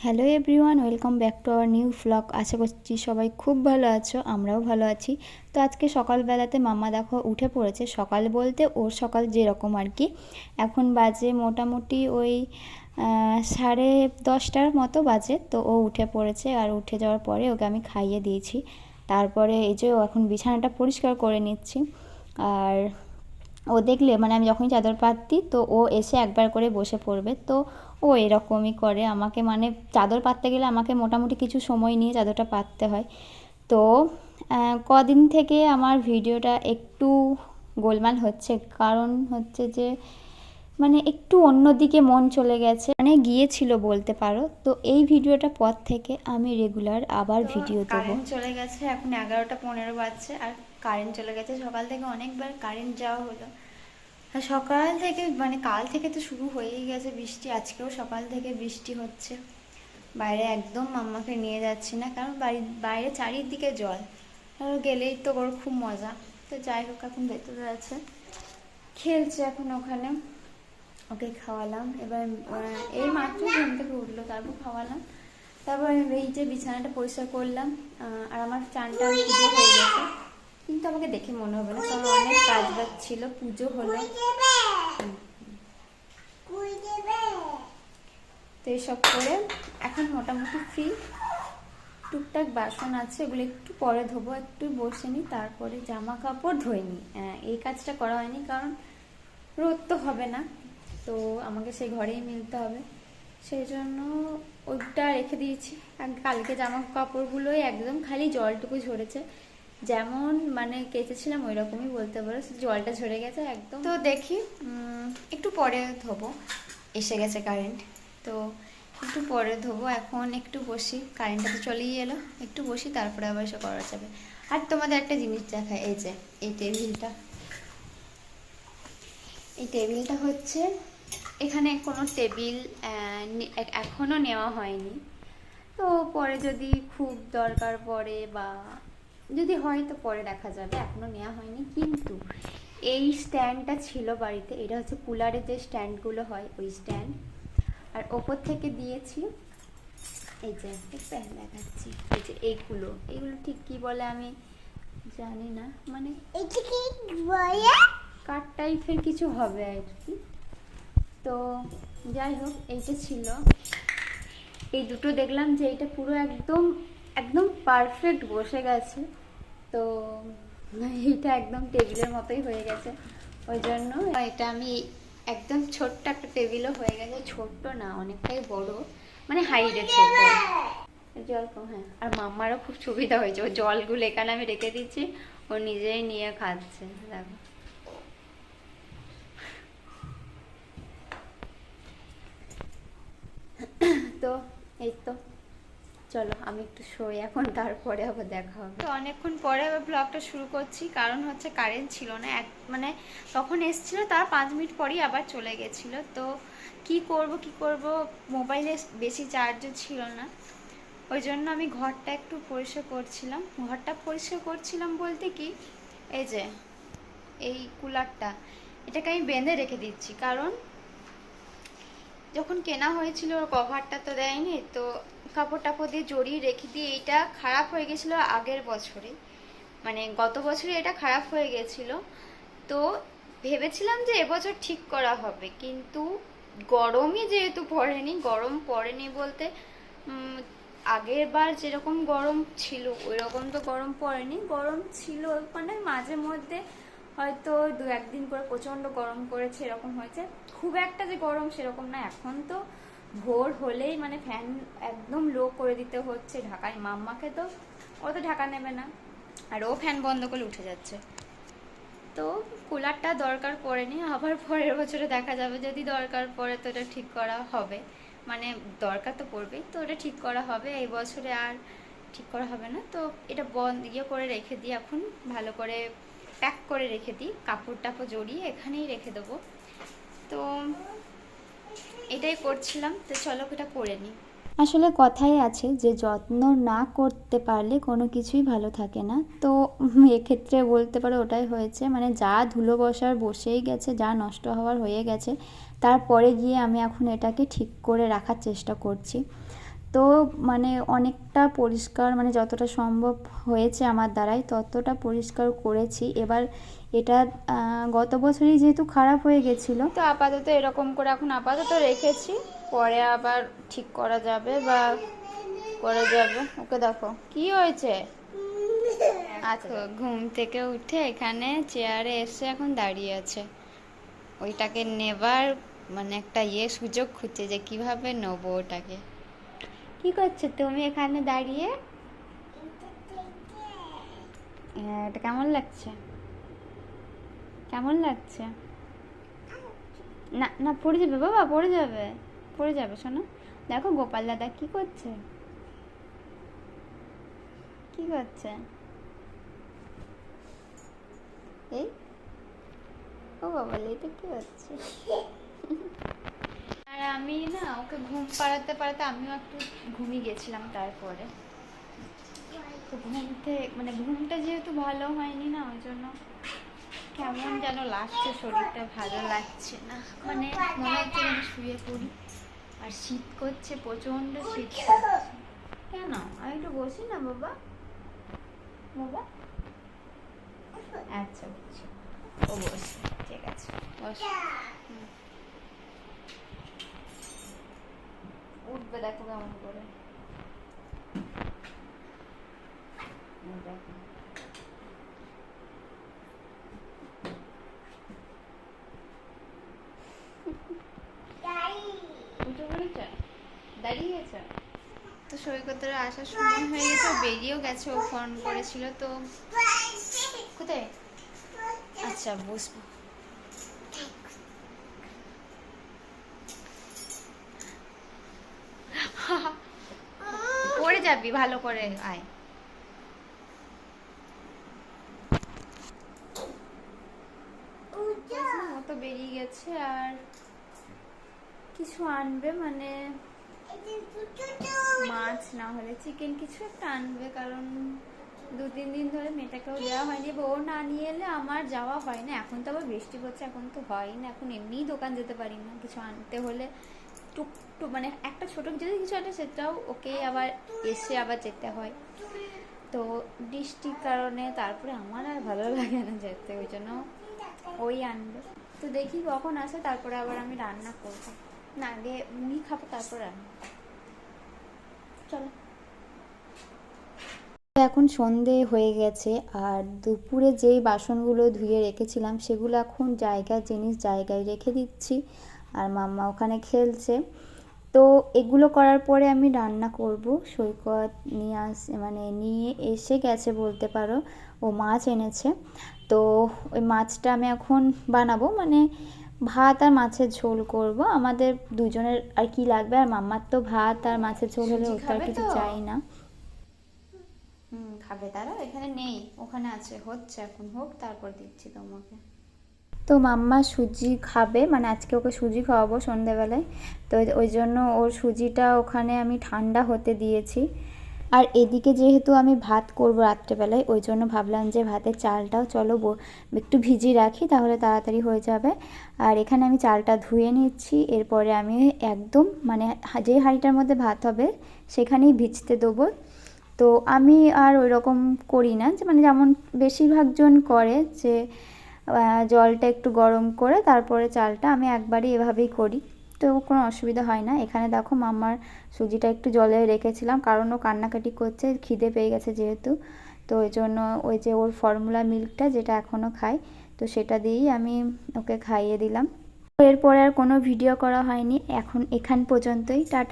Hello everyone, welcome back to our new vlog. আশা করছি সবাই খুব ভালো আছো, আমরাও ভালো আছি। তো আজকে সকালবেলাতে মাম্মা দেখো উঠে পড়েছে। সকাল বলতে ওর সকাল যেরকম আর কি। এখন বাজে মোটামুটি ওই 10:30টার মতো বাজে। তো ও উঠে পড়েছে, আর উঠে যাওয়ার পরে ওকে আমি খাইয়ে দিয়েছি। তারপরে এই যে ও এখন বিছানাটা পরিষ্কার করে নিচ্ছি। আর ও দেখলে মানে আমি যখনই চাদর পাততি তো ও এসে একবার করে বসে পড়বে। তো ও এরকমই করে আমাকে, মানে চাদর পাততে গেলে আমাকে মোটামুটি কিছু সময় নিয়ে চাদরটা পাততে হয়। তো কদিন থেকে আমার ভিডিওটা একটু গোলমাল হচ্ছে, কারণ হচ্ছে যে মানে একটু অন্যদিকে মন চলে গেছে, মানে গিয়েছিল বলতে পারো। তো এই ভিডিওটা পর থেকে আমি রেগুলার আবার ভিডিও দেবো। কারেন্ট চলে গেছে, এখন 11:15 বাজছে, আর কারেন্ট চলে গেছে। সকাল থেকে অনেকবার কারেন্ট যাওয়া হলো। আর সকাল থেকে মানে কাল থেকে তো শুরু হয়েই গেছে বৃষ্টি, আজকেও সকাল থেকে বৃষ্টি হচ্ছে। বাইরে একদম মাম্মাকে নিয়ে যাচ্ছি না, কারণ বাইরে চারিদিকে জল, আর গেলেই তো ওর খুব মজা। তো যাই হোক, এখন ভেতরে আছে, খেলছে এখন ওখানে। ওকে খাওয়ালাম, এবার এই মাত্র ঘুম থেকে উঠলো, তারপর খাওয়ালাম। তারপর এই যে বিছানাটা পরিষ্কার করলাম। আর আমার চানটা পুজো হয়ে গেছে, কিন্তু আমাকে দেখে মনে হবে না, কারণ অনেক কাজ বাজ ছিল, পুজো হলো। তো এইসব করে এখন মোটামুটি ফ্রি। টুকটাক বাসন আছে, ওগুলো একটু পরে ধোবো, একটু বসে নিই, তারপরে জামা কাপড় ধুয়ে নিই। এই কাজটা করা হয়নি, কারণ রোদ তো হবে না, তো আমাকে সেই ঘরেই মিলতে হবে। সেই জন্য ওইটা রেখে দিয়েছি। কালকে জামা কাপড়গুলোই একদম খালি জলটুকু ঝরেছে, যেমন মানে কেচেছিলাম ওই রকমই বলতে পারো, জলটা ঝরে গেছে একদম। তো দেখি একটু পরে ধোবো, এসে গেছে কারেন্ট, তো একটু পরে ধোবো। এখন একটু বসি, কারেন্টটা তো চলেই এলো, একটু বসি, তারপরে আবার এসে করা যাবে। আর তোমাদের একটা জিনিস দেখায়, এই যে এই টেবিলটা, এই টেবিলটা হচ্ছে, এখানে কোনো টেবিল এখনও নেওয়া হয়নি। তো পরে যদি খুব দরকার পড়ে বা যদি হয় তো পরে দেখা যাবে, এখনও নেওয়া হয়নি। কিন্তু এই স্ট্যান্ডটা ছিল বাড়িতে, এটা হচ্ছে কুলারের যে স্ট্যান্ডগুলো হয় ওই স্ট্যান্ড। আর ওপর থেকে দিয়েছি এই যে দেখাচ্ছি, এই যে এইগুলো ঠিক কি বলে আমি জানি না, মানে কাঠ টাইপের কিছু হবে আর কি। তো যাই হোক, এইটা ছিল। এই দুটো দেখলাম যে এইটা পুরো একদম একদম পারফেক্ট বসে গেছে। তো এইটা একদম টেবিলের মতোই হয়ে গেছে, ওই জন্য এটা আমি একদম ছোট্ট একটা টেবিলও হয়ে গেছে। ছোট্ট না, অনেকটাই বড়, মানে হাইটে ছোট। জল কম, হ্যাঁ। আর মাম্মারও খুব সুবিধা হয়েছে, ও জলগুলো এখানে আমি রেখে দিচ্ছি, ও নিজেই নিয়ে খাচ্ছে। দেখো, তো এই তো, চলো আমি একটু শোই এখন, তারপরে আবার দেখা হবে। তো অনেকক্ষণ পরে আবার ব্লগটা শুরু করছি, কারণ হচ্ছে কারেন্ট ছিল না, মানে তখন এসছিল, তার 5 মিনিট পরেই আবার চলে গেছিলো। তো কি করব, মোবাইলে বেশি চার্জও ছিল না, ওই জন্য আমি ঘরটা একটু পরিষ্কার করছিলাম বলতে কি, এই যে এই কুলারটা, এটাকে আমি বেঁধে রেখে দিচ্ছি, কারণ যখন কেনা হয়েছিল ওর কভারটা তো দেয়নি, তো কাপড় টাপড় দিয়ে জড়িয়ে রেখে দিয়ে, এইটা খারাপ হয়ে গেছিলো আগের বছরে, মানে গত বছরে এটা খারাপ হয়ে গেছিল। তো ভেবেছিলাম যে এবছর ঠিক করা হবে, কিন্তু গরমই যেহেতু পড়েনি বলতে আগের বার যেরকম গরম ছিল ওই রকম তো গরম পড়েনি। গরম ছিল মানে মাঝে মধ্যে হয়তো 2-1 দিন করে প্রচন্ড গরম করেছে, এরকম হয়েছে। খুব একটা যে গরম সেরকম না। এখন তো ভোর হলেই মানে ফ্যান একদম লো করে দিতে হচ্ছে, ঢাকায় মাম্মাকে তো ও তো ঢাকা নেবে না, আর ও ফ্যান বন্ধ করে উঠে যাচ্ছে। তো কুলারটা দরকার পড়েনি, আবার পরের বছরে দেখা যাবে যদি দরকার পড়ে, তো এটা ঠিক করা হবে, মানে দরকার তো পড়বেই, তো এটা ঠিক করা হবে। এই বছরে আর ঠিক করা হবে না। তো এটা করে রেখে দিই, এখন ভালো করে প্যাক করে রেখে দিই, কাপড় টাপড় জড়িয়ে এখানেই রেখে দেবো। তো এটাই করছিলাম, তো চলো এটা করে নিই। আসলে কথাই আছে যে যত্ন না করতে পারলে কোনো কিছুই ভালো থাকে না। তো এক্ষেত্রে বলতে পারো ওটাই হয়েছে, মানে যা ধুলো বসার বসেই গেছে, যা নষ্ট হওয়ার হয়ে গেছে, তারপরে গিয়ে আমি এখন এটাকে ঠিক করে রাখার চেষ্টা করছি। তো মানে অনেকটা পরিষ্কার, মানে যতটা সম্ভব হয়েছে আমার দ্বারাই ততটা পরিষ্কার করেছি। এবার এটা গত বছরই যেহেতু খারাপ হয়ে গেছিলো, তো আপাতত এরকম করে এখন আপাতত রেখেছি, পরে আবার ঠিক করা যাবে বা করা যাবে। ওকে দেখো কি হয়েছে। আচ্ছা, ঘুম থেকে উঠে এখানে চেয়ারে এসে এখন দাঁড়িয়ে আছে, ওইটাকে নেবার মানে একটা সুযোগ খুঁজছে যে কিভাবে নেবো ওটাকে। কি করছো তুমি এখানে দাঁড়িয়ে? হ্যাঁ, এটা কেমন লাগছে? কেমন লাগছে? না না, পড়ে যাবে বাবা, পড়ে যাবে, পড়ে যাবে শোনো। দেখো গোপাল দাদা কি করছে, কি করছে এই। ও বাবা, এটা কি হচ্ছে? আর আমি না ওকে ঘুম পাড়াতে পাড়াতে আমিও একটু ঘুমিয়ে গেছিলাম। তারপরে তো মানে ঘুমটা যেহেতু ভালো হয়নি না, ওই জন্য কেমন যেন লাগছে, শরীরটা ভালো লাগছে না, মানে মনে হচ্ছে যেন শুয়ে পড়ি। আর শীত করছে, প্রচন্ড শীত করছে। কেন, আমি একটু বসি না বাবা, বাবা। আচ্ছা বুঝছি, ও বসে, ঠিক আছে বস। উঠবে দেখো কেমন করে, দেখো। উঠে পড়েছে, দাঁড়িয়ে গেছে। তো সৈকতের আসার সময় হয়ে গেছে, বেরিয়েও গেছে, ও ফোন করেছিল। তো কোথায়? আচ্ছা বসবো। পড়ে যাবি, ভালো করে আয়। ও তো বেরিয়ে গেছে, আর কিছু আনবে, মানে মাছ না হলে চিকেন কিছু একটা আনবে, কারণ 2-3 দিন ধরে মেয়েটাকেও দেওয়া হয়নি। ও না নিয়ে এলে আমার যাওয়া হয় না। এখন তো আবার বৃষ্টি পড়ছে, এখন তো হয় না, এখন এমনিই দোকান যেতে পারি না। কিছু আনতে হলে টুকটুক মানে একটা ছোট যদি কিছু আনে, সেটাও ওকে আবার এসে আবার যেতে হয়। তো বৃষ্টির কারণে তারপরে আমার আর ভালো লাগে না যেতে, ওই জন্য ওই আনবে। তো দেখি কখন আসে, তারপরে আবার আমি রান্না করবো। না, আগে উনি খাবো, তারপর রান্না। চলো। এখন সন্ধে হয়ে গেছে, আর দুপুরে যেই বাসনগুলো ধুয়ে রেখেছিলাম সেগুলো এখন জায়গায় রেখে দিচ্ছি, আর মাম্মা ওখানে খেলছে। তো এগুলো করার পরে আমি রান্না করব। সৈকত নিয়ে এসে গেছে বলতে পারো, ও মাছ এনেছে। তো ওই মাছটা আমি এখন বানাবো, মানে ভাত আর মাছের ঝোল করব। আমাদের দুজনের আর কি লাগবে, আর মাম্মার তো ভাত আর মাছের ঝোল হলে ওটা আর কিছু চাই না। খাবে তারা, এখানে নেই, ওখানে আছে, হচ্ছে, এখন হোক তারপর দিচ্ছি তোমাকে। তো মাম্মা সুজি খাবে, মানে আজকে ওকে সুজি খাওয়াবো সন্ধেবেলায়। তো ওই জন্য ওর সুজিটা ওখানে আমি ঠান্ডা হতে দিয়েছি। আর এদিকে যেহেতু আমি ভাত করব রাত্রেবেলায়, ওই জন্য ভাবলাম যে ভাতের চালটাও চলো একটু ভিজিয়ে রাখি, তাহলে তাড়াতাড়ি হয়ে যাবে। আর এখানে আমি চালটা ধুয়ে নিচ্ছি, এরপরে আমি একদম মানে যে হাঁড়িটার মধ্যে ভাত হবে সেখানেই ভিজতে দেবো। তো আমি আর ওই রকম করি না, যে মানে যেমন বেশিরভাগজন করে, যে জলটা একটু গরম করে তারপরে চালটা, আমি একবারই এভাবেই করি। তো কোনো অসুবিধা হয় না। এখানে দেখো মাম্মার সুজিটা একটু জলে রেখেছিলাম, কারণ ও কান্নাকাটি করছে, খিদে পেয়ে গেছে যেহেতু। তো ওই জন্য ওই যে ওর ফর্মুলা মিল্কটা যেটা এখনও খাই, তো সেটা দিয়েই আমি ওকে খাইয়ে দিলাম। এরপরে আর কোনো ভিডিও করা হয়নি, এখন এখান পর্যন্তই, টাটা।